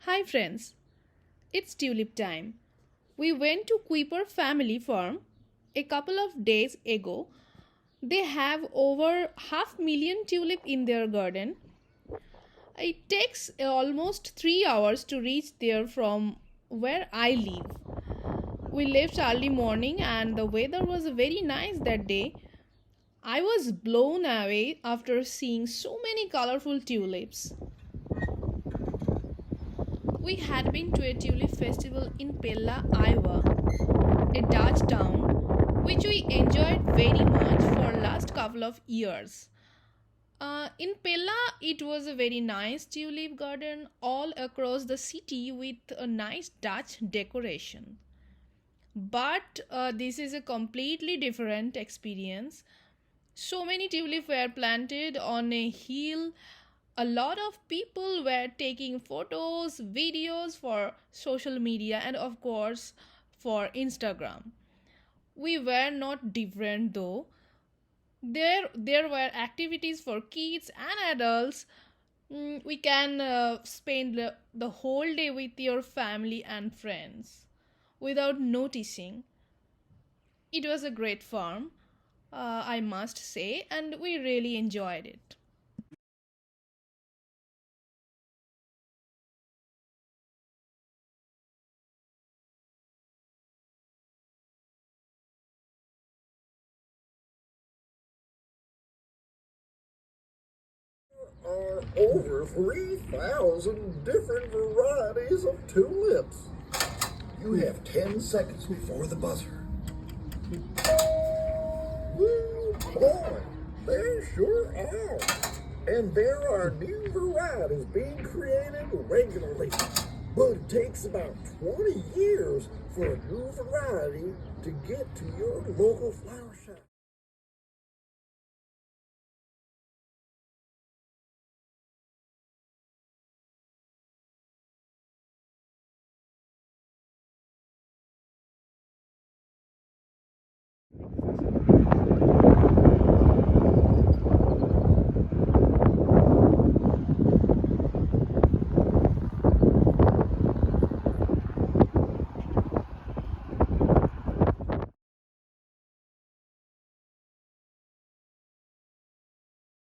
Hi friends, it's tulip time. We went to Kuiper family farm a couple of days ago. They have over 500,000 tulip in their garden. It takes almost 3 hours to reach there from where I live. We left early morning and the weather was very nice that day. I was blown away after seeing so many colorful tulips. We had been to a tulip festival in Pella, Iowa, a Dutch town, which we enjoyed very much for last couple of years. In Pella, it was a very nice tulip garden all across the city with a nice Dutch decoration. But this is a completely different experience. So many tulips were planted on a hill. A lot of people were taking photos, videos for social media, and of course for Instagram. We were not different though. There were activities for kids and adults. We can spend the whole day with your family and friends without noticing. It was a great farm, I must say, and we really enjoyed it. Are over 3,000 different varieties of tulips. You have 10 seconds before the buzzer. Woo, boy, there sure are. And there are new varieties being created regularly. But it takes about 20 years for a new variety to get to your local flower shop.